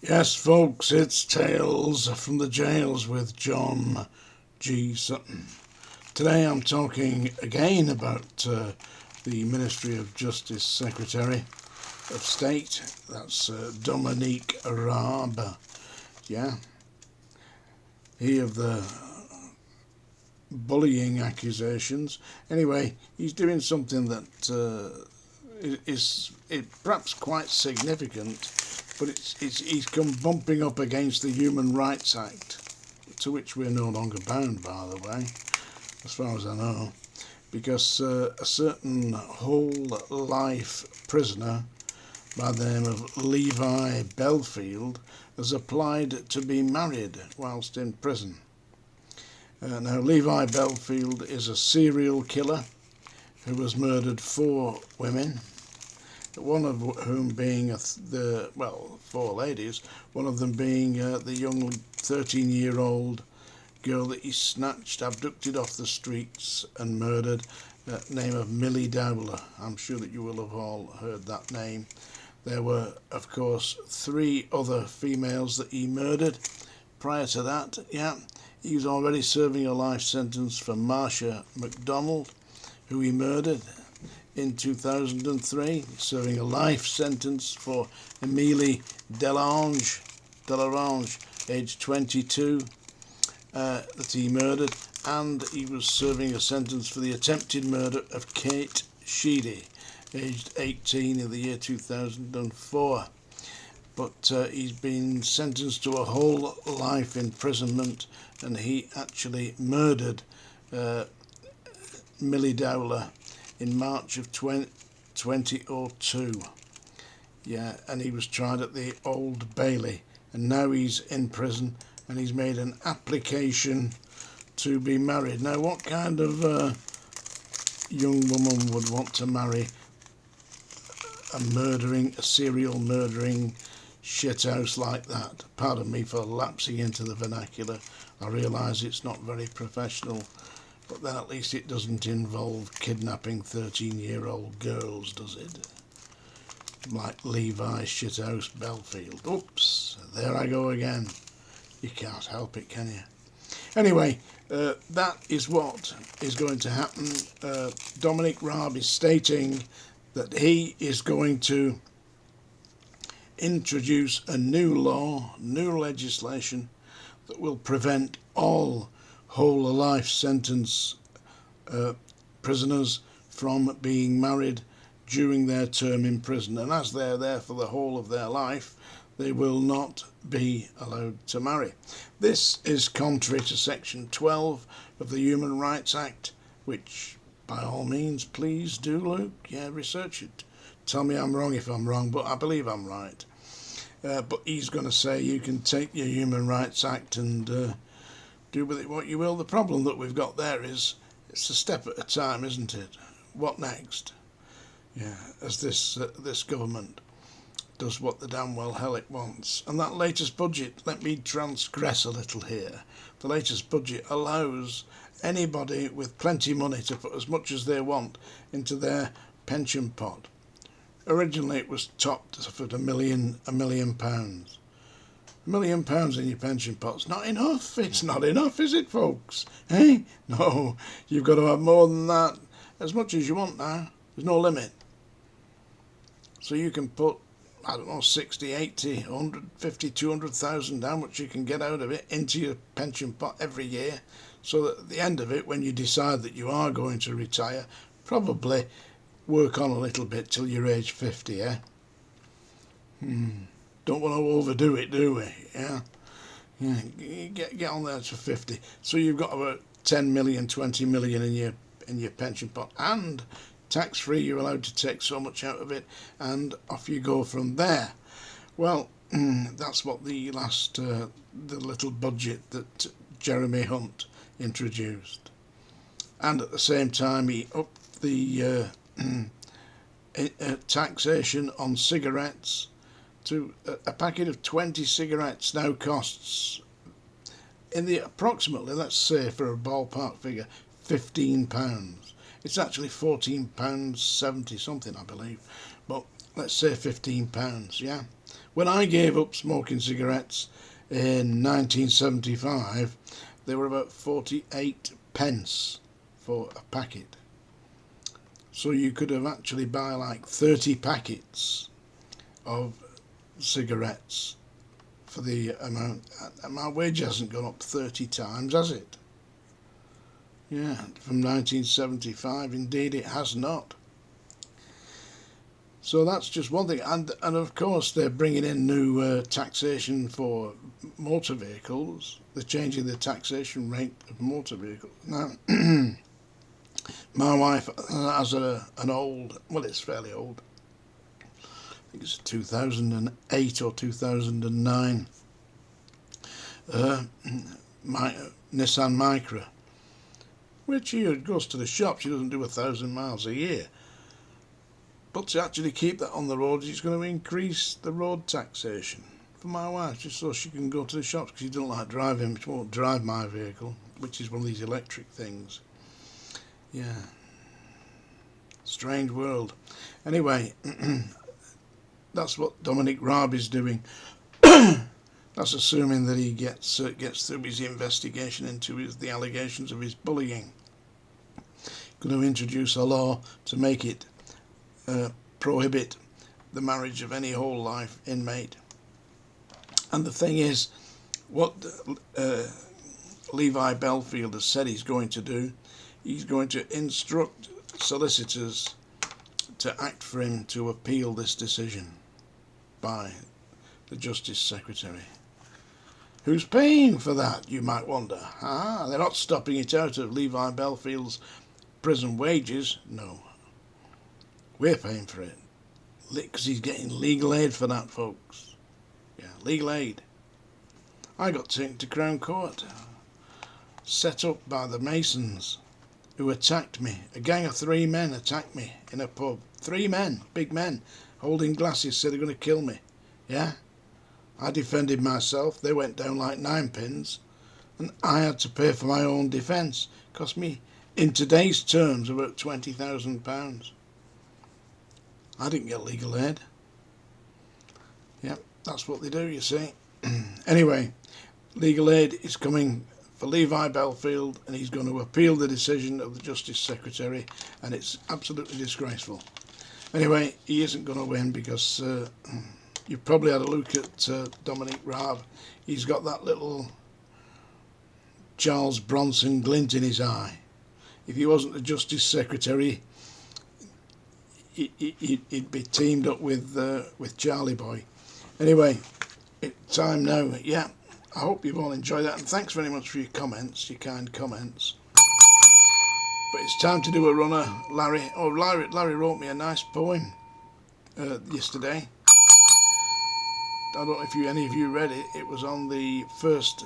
Yes, folks, it's Tales from the Jails with John G. Sutton. Today I'm talking again about the Ministry of Justice Secretary of State. That's Dominic Raab. Yeah, he of the bullying accusations. Anyway, he's doing something that is perhaps quite significant, but he's come bumping up against the Human Rights Act, to which we're no longer bound, by the way, as far as I know, because a certain whole life prisoner by the name of Levi Belfield has applied to be married whilst in prison. Now, Levi Belfield is a serial killer who has murdered 4 women, one of whom being four ladies, one of them being the young 13-year-old girl that he snatched, abducted off the streets and murdered, name of Millie Dowler. I'm sure that you will have all heard that name. There were, of course, 3 other females that he murdered. Prior to that, he was already serving a life sentence for Marcia MacDonald, who he murdered in 2003, serving a life sentence for Emily Delange, aged 22, that he murdered, and he was serving a sentence for the attempted murder of Kate Sheedy, aged 18, in the year 2004. But he's been sentenced to a whole life imprisonment, and he actually murdered Millie Dowler in March of 2002. Yeah, and he was tried at the Old Bailey, and now he's in prison, and he's made an application to be married. Now, what kind of young woman would want to marry a serial murdering shithouse like that? Pardon me for lapsing into the vernacular. I realise it's not very professional, but then at least it doesn't involve kidnapping 13-year-old girls, does it? Like Levi Shithouse Belfield. Oops, there I go again. You can't help it, can you? Anyway, that is what is going to happen. Dominic Raab is stating that he is going to introduce a new law, new legislation that will prevent all whole life sentence prisoners from being married during their term in prison, and as they're there for the whole of their life, they will not be allowed to marry. This is contrary to Section 12 of the Human Rights Act, which, by all means, please do, Luke. Yeah, research it. Tell me I'm wrong if I'm wrong, but I believe I'm right. But he's going to say you can take your Human Rights Act and do with it what you will. The problem that we've got there is it's a step at a time, isn't it? What next? Yeah, as this government does what the damn well hell it wants. And that latest budget, let me transgress a little here. The latest budget allows anybody with plenty of money to put as much as they want into their pension pot. Originally it was topped at £1 million. £1 million. £1 million in your pension pot's not enough. It's not enough, is it, folks? Hey? No, you've got to have more than that. As much as you want now. There's no limit. So you can put, 60, 80, 150, 200,000, how much you can get out of it, into your pension pot every year, so that at the end of it, when you decide that you are going to retire, probably work on a little bit till you're age 50, eh? Don't want to overdo it, do we? Yeah. Get on there to 50. So you've got about 10 million, 20 million in your pension pot, and tax-free, you're allowed to take so much out of it, and off you go from there. Well, that's what the little budget that Jeremy Hunt introduced. And at the same time, he upped the taxation on cigarettes to a packet of 20 cigarettes now costs, in the approximately, let's say for a ballpark figure, £15. It's actually £14.70 something, I believe, but let's say £15, yeah? When I gave up smoking cigarettes in 1975, they were about 48 pence for a packet. So you could have actually buy like 30 packets of cigarettes for the amount. My wage hasn't gone up 30 times, has it? Yeah, from 1975, indeed it has not. So that's just one thing, and of course they're bringing in new taxation for motor vehicles. They're changing the taxation rate of motor vehicles. Now, my wife has an old, well, it's fairly old, I think it's 2008 or 2009 Nissan Micra, which she goes to the shop. She doesn't do 1,000 miles a year. But to actually keep that on the road, it's going to increase the road taxation for my wife, just so she can go to the shops, because she doesn't like driving. She won't drive my vehicle, which is one of these electric things. Yeah. Strange world. Anyway, that's what Dominic Raab is doing. That's assuming that he gets through his investigation into the allegations of his bullying. Going to introduce a law to make it prohibit the marriage of any whole life inmate. And the thing is, what Levi BELLFIELD has said he's going to do, he's going to instruct solicitors to act for him to appeal this decision by the Justice Secretary. Who's paying for that, you might wonder? They're not stopping it out of Levi BELLFIELD's prison wages. No. We're paying for it. Because he's getting legal aid for that, folks. Yeah, legal aid. I got taken to Crown Court. Set up by the Masons, who attacked me. A gang of 3 men attacked me in a pub. 3 men, big men, holding glasses, said they're going to kill me. Yeah? I defended myself. They went down like 9 pins. And I had to pay for my own defence. Cost me, in today's terms, about £20,000. I didn't get legal aid. Yep, that's what they do, you see. Anyway, legal aid is coming for Levi BELLFIELD, and he's going to appeal the decision of the Justice Secretary, and it's absolutely disgraceful. Anyway, he isn't going to win, because you've probably had a look at Dominic Raab. He's got that little Charles Bronson glint in his eye. If he wasn't the Justice Secretary, he'd be teamed up with Charlie Boy. Anyway, it's time now. Yeah, I hope you've all enjoyed that, and thanks very much for your comments, your kind comments. But it's time to do a runner. Larry wrote me a nice poem yesterday. I don't know if any of you read it. It was on the first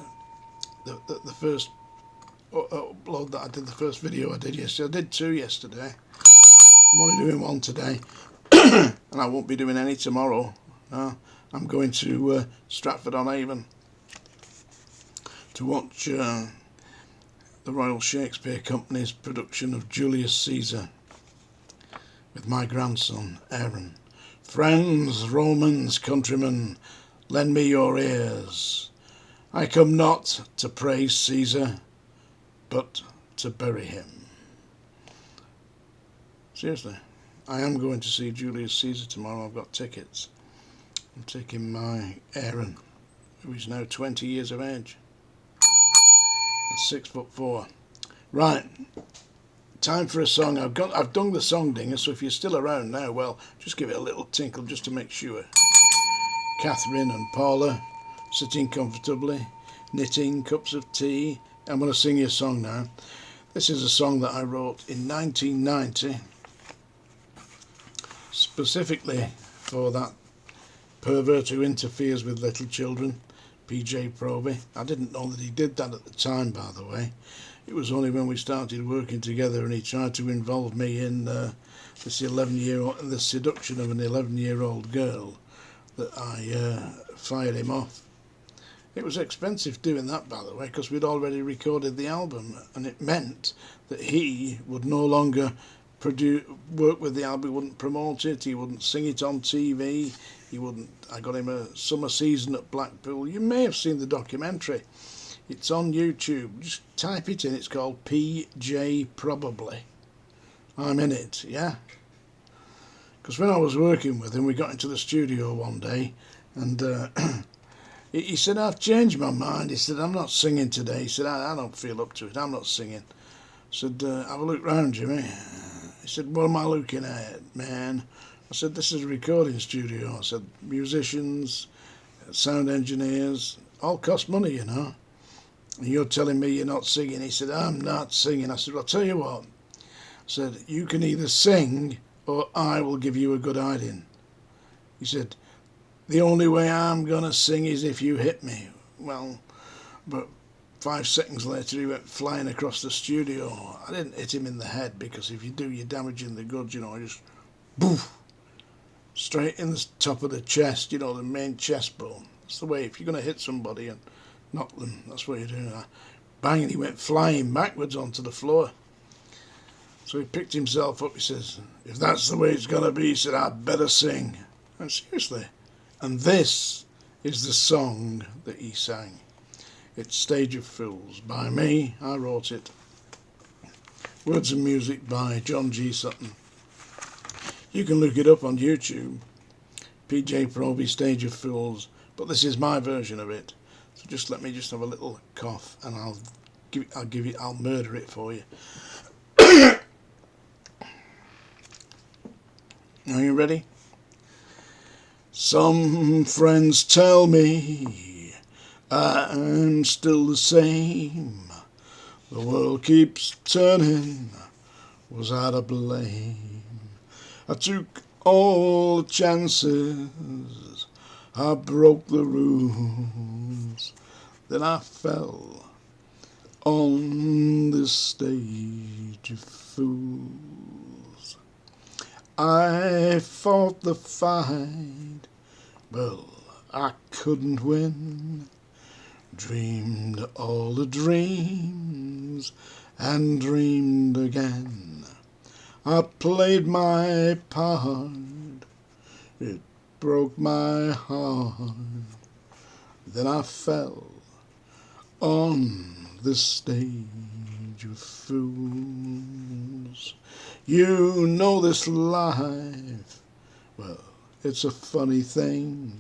upload that I did, the first video I did yesterday. I did 2 yesterday. I'm only doing 1 today, and I won't be doing any tomorrow. I'm going to Stratford-on-Avon to watch the Royal Shakespeare Company's production of Julius Caesar with my grandson, Aaron. Friends, Romans, countrymen, lend me your ears. I come not to praise Caesar, but to bury him. Seriously, I am going to see Julius Caesar tomorrow. I've got tickets. I'm taking my Aaron, who is now 20 years of age. And 6'4". Right, time for a song. I've done the song dinger, so if you're still around now, well, just give it a little tinkle just to make sure. Catherine and Paula, sitting comfortably, knitting cups of tea. I'm going to sing you a song now. This is a song that I wrote in 1990, specifically for that pervert who interferes with little children, PJ Proby. I didn't know that he did that at the time, by the way. It was only when we started working together and he tried to involve me in the seduction of an 11-year-old girl that I fired him off. It was expensive doing that, by the way, because we'd already recorded the album, and it meant that he would no longer work with the album. He wouldn't promote it, he wouldn't sing it on TV, He wouldn't. I got him a summer season at Blackpool. You may have seen the documentary. It's on YouTube. Just type it in. It's called PJ Probably. I'm in it, yeah? Because when I was working with him, we got into the studio one day, and he said, I've changed my mind. He said, I'm not singing today. He said, I don't feel up to it. I'm not singing. I said, have a look round, Jimmy. He said, what am I looking at, man? I said, this is a recording studio. I said, musicians, sound engineers, all cost money, you know. And you're telling me you're not singing. He said, I'm not singing. I said, well, I'll tell you what. I said, you can either sing or I will give you a good hiding. He said, the only way I'm going to sing is if you hit me. Well, but 5 seconds later he went flying across the studio. I didn't hit him in the head, because if you do, you're damaging the goods, you know. I just, boof, straight in the top of the chest, you know, the main chest bone. That's the way, if you're going to hit somebody and knock them, that's what you do. Bang, and he went flying backwards onto the floor. So he picked himself up. He says, if that's the way it's going to be, he said, I'd better sing. And seriously. And this is the song that he sang. It's Stage of Fools by me. I wrote it. Words and music by John G. Sutton. You can look it up on YouTube. PJ Proby, Stage of Fools. But this is my version of it. So just let me just have a little cough, and I'll murder it for you. Are you ready? Some friends tell me I'm still the same. The world keeps turning. Was I to blame? I took all the chances. I broke the rules. Then I fell on this stage of fools. I fought the fight, well, I couldn't win. Dreamed all the dreams and dreamed again. I played my part, it broke my heart. Then I fell on this stage of fools. You know this life, well, it's a funny thing.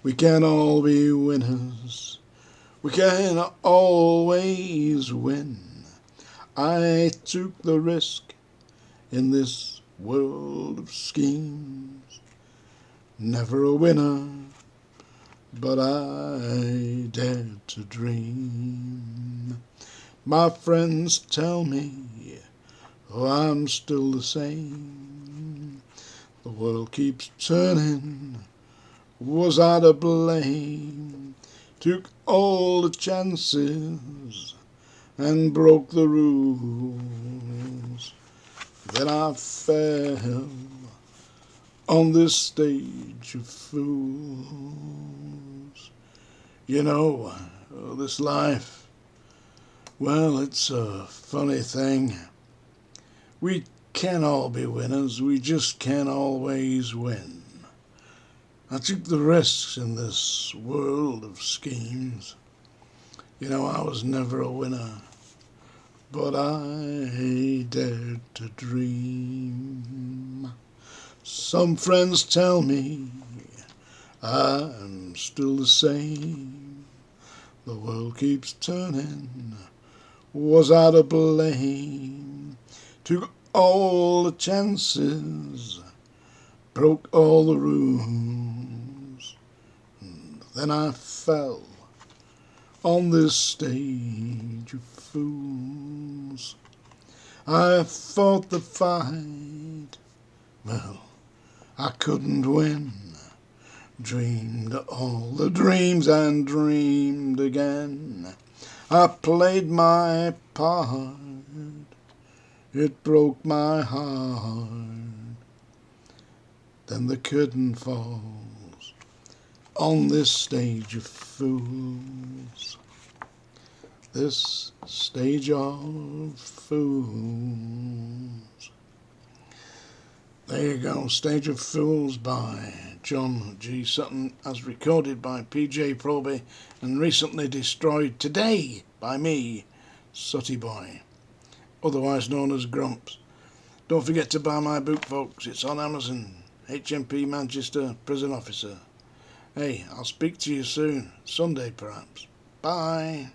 We can't all be winners. We can't always win. I took the risk in this world of schemes. Never a winner, but I dared to dream. My friends tell me, oh, I'm still the same. The world keeps turning. Was I to blame? Took all the chances and broke the rules. Then I fell on this stage of fools. You know, this life, well, it's a funny thing. We can't all be winners, we just can't always win. I took the risks in this world of schemes. You know, I was never a winner, but I dared to dream. Some friends tell me I'm still the same. The world keeps turning. Was I to blame? Took all the chances, broke all the rules, and then I fell on this stage of fools. I fought the fight, well, I couldn't win. Dreamed all the dreams and dreamed again. I played my part, it broke my heart. Then the curtain falls on this stage of fools. This stage of fools. There you go, Stage of Fools by John G. Sutton, as recorded by PJ Proby and recently destroyed today by me, Sutty Boy, otherwise known as Grumps. Don't forget to buy my book, folks. It's on Amazon. HMP Manchester Prison Officer. Hey, I'll speak to you soon. Sunday, perhaps. Bye.